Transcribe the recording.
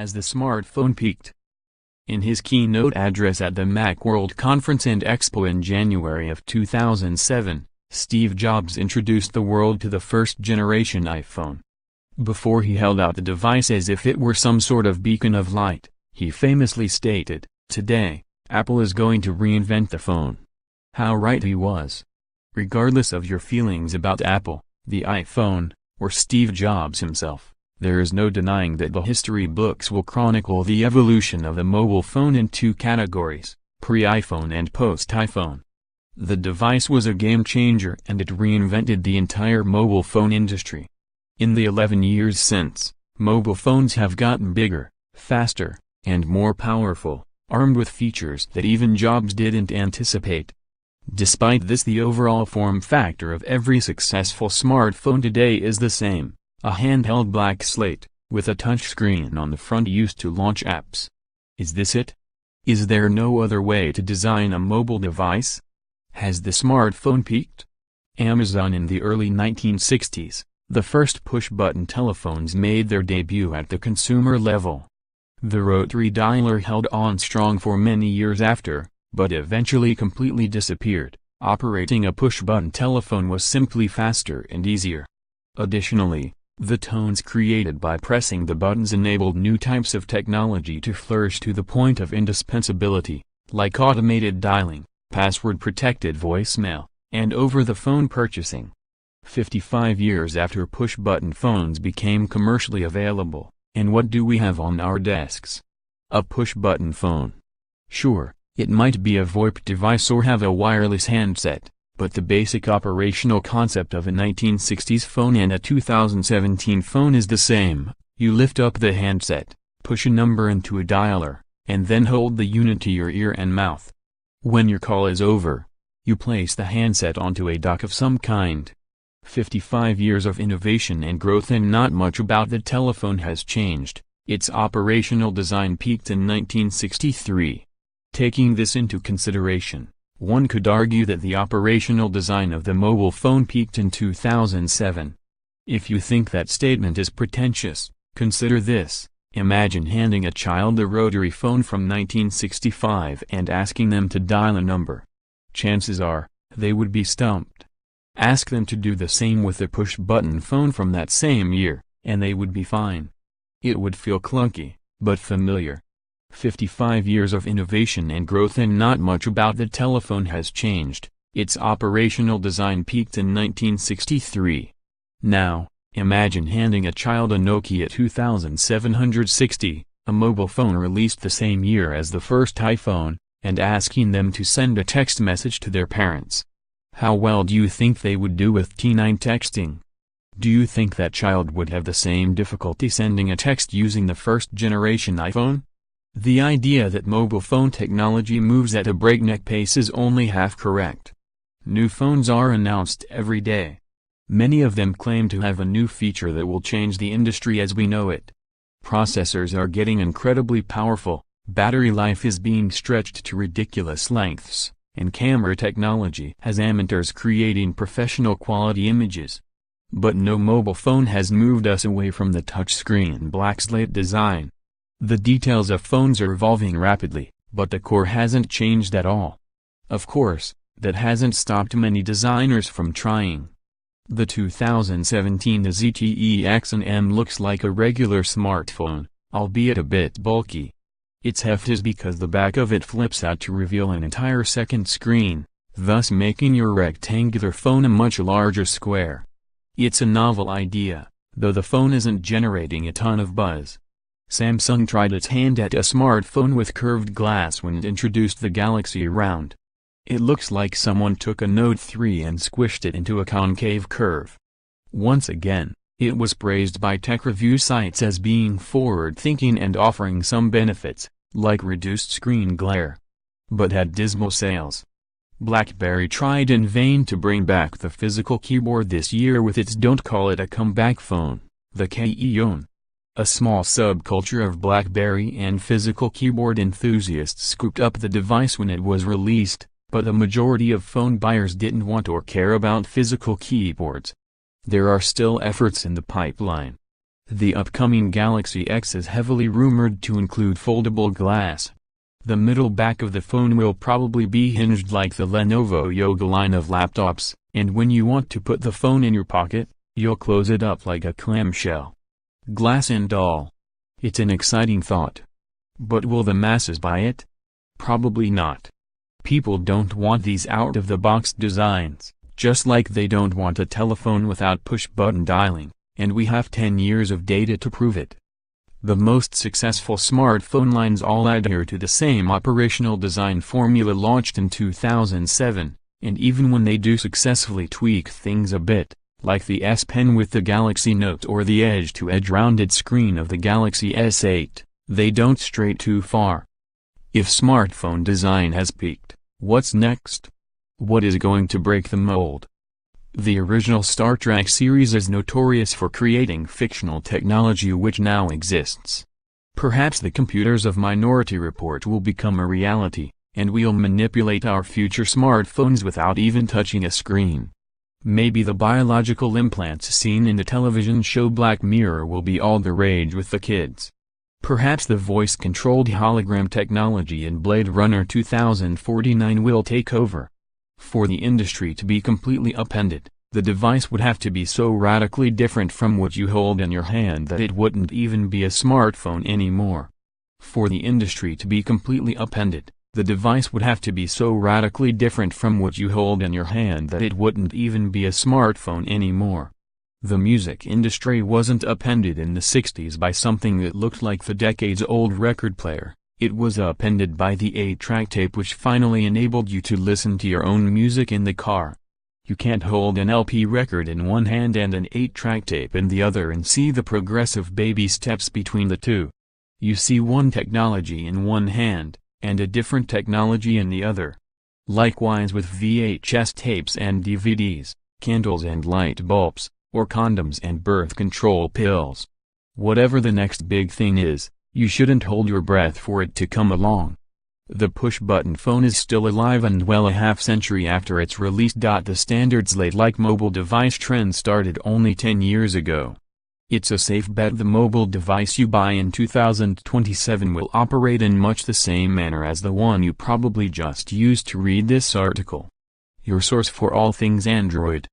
Has the smartphone peaked? In his keynote address at the Macworld Conference and Expo in January of 2007, Steve Jobs introduced the world to the first-generation iPhone. Before he held out the device as if it were some sort of beacon of light, he famously stated, "Today, Apple is going to reinvent the phone." How right he was. Regardless of your feelings about Apple, the iPhone, or Steve Jobs himself, there is no denying that the history books will chronicle the evolution of the mobile phone in two categories, pre-iPhone and post-iPhone. The device was a game-changer and it reinvented the entire mobile phone industry. In the 11 years since, mobile phones have gotten bigger, faster, and more powerful, armed with features that even Jobs didn't anticipate. Despite this, the overall form factor of every successful smartphone today is the same, a handheld black slate, with a touchscreen on the front used to launch apps. Is this it? Is there no other way to design a mobile device? Has the smartphone peaked? Amazon in the early 1960s, the first push-button telephones made their debut at the consumer level. The rotary dialer held on strong for many years after, but eventually completely disappeared. Operating a push-button telephone was simply faster and easier. Additionally, the tones created by pressing the buttons enabled new types of technology to flourish to the point of indispensability, like automated dialing, password-protected voicemail, and over-the-phone purchasing. 55 years after push-button phones became commercially available, and what do we have on our desks? A push-button phone. Sure, it might be a VoIP device or have a wireless handset, but the basic operational concept of a 1960s phone and a 2017 phone is the same. You lift up the handset, push a number into a dialer, and then hold the unit to your ear and mouth. When your call is over, you place the handset onto a dock of some kind. 55 years of innovation and growth, and not much about the telephone has changed. Its operational design peaked in 1963. Taking this into consideration, one could argue that the operational design of the mobile phone peaked in 2007. If you think that statement is pretentious, consider this. Imagine handing a child a rotary phone from 1965 and asking them to dial a number. Chances are, they would be stumped. Ask them to do the same with a push-button phone from that same year, and they would be fine. It would feel clunky, but familiar. 55 years of innovation and growth, and not much about the telephone has changed. Its operational design peaked in 1963. Now, imagine handing a child a Nokia 2760, a mobile phone released the same year as the first iPhone, and asking them to send a text message to their parents. How well do you think they would do with T9 texting? Do you think that child would have the same difficulty sending a text using the first-generation iPhone? The idea that mobile phone technology moves at a breakneck pace is only half correct. New phones are announced every day. Many of them claim to have a new feature that will change the industry as we know it. Processors are getting incredibly powerful, battery life is being stretched to ridiculous lengths, and camera technology has amateurs creating professional quality images. But no mobile phone has moved us away from the touchscreen black slate design. The details of phones are evolving rapidly, but the core hasn't changed at all. Of course, that hasn't stopped many designers from trying. The 2017 ZTE X&M looks like a regular smartphone, albeit a bit bulky. Its heft is because the back of it flips out to reveal an entire second screen, thus making your rectangular phone a much larger square. It's a novel idea, though the phone isn't generating a ton of buzz. Samsung tried its hand at a smartphone with curved glass when it introduced the Galaxy Round. It looks like someone took a Note 3 and squished it into a concave curve. Once again, it was praised by tech review sites as being forward-thinking and offering some benefits, like reduced screen glare. But had dismal sales. BlackBerry tried in vain to bring back the physical keyboard this year with its "Don't Call It a Comeback Phone," the keyone. A small subculture of BlackBerry and physical keyboard enthusiasts scooped up the device when it was released, but the majority of phone buyers didn't want or care about physical keyboards. There are still efforts in the pipeline. The upcoming Galaxy X is heavily rumored to include foldable glass. The middle back of the phone will probably be hinged like the Lenovo Yoga line of laptops, and when you want to put the phone in your pocket, you'll close it up like a clamshell. Glass and all. It's an exciting thought. But will the masses buy it? Probably not. People don't want these out-of-the-box designs, just like they don't want a telephone without push-button dialing, and we have 10 years of data to prove it. The most successful smartphone lines all adhere to the same operational design formula launched in 2007, and even when they do successfully tweak things a bit, like the S Pen with the Galaxy Note or the edge-to-edge rounded screen of the Galaxy S8, they don't stray too far. If smartphone design has peaked, what's next? What is going to break the mold? The original Star Trek series is notorious for creating fictional technology which now exists. Perhaps the computers of Minority Report will become a reality, and we'll manipulate our future smartphones without even touching a screen. Maybe the biological implants seen in the television show Black Mirror will be all the rage with the kids. Perhaps the voice-controlled hologram technology in Blade Runner 2049 will take over. For the industry to be completely upended, the device would have to be so radically different from what you hold in your hand that it wouldn't even be a smartphone anymore. For the industry to be completely upended, the device would have to be so radically different from what you hold in your hand that it wouldn't even be a smartphone anymore. The music industry wasn't upended in the 60s by something that looked like the decades-old record player. It was upended by the 8-track tape which finally enabled you to listen to your own music in the car. You can't hold an LP record in one hand and an 8-track tape in the other and see the progressive baby steps between the two. You see one technology in one hand, and a different technology in the other. Likewise with VHS tapes and DVDs, candles and light bulbs, or condoms and birth control pills. Whatever the next big thing is, you shouldn't hold your breath for it to come along. The push-button phone is still alive and well a half-century after its release. The standards-like mobile device trend started only 10 years ago. It's a safe bet the mobile device you buy in 2027 will operate in much the same manner as the one you probably just used to read this article. Your source for all things Android.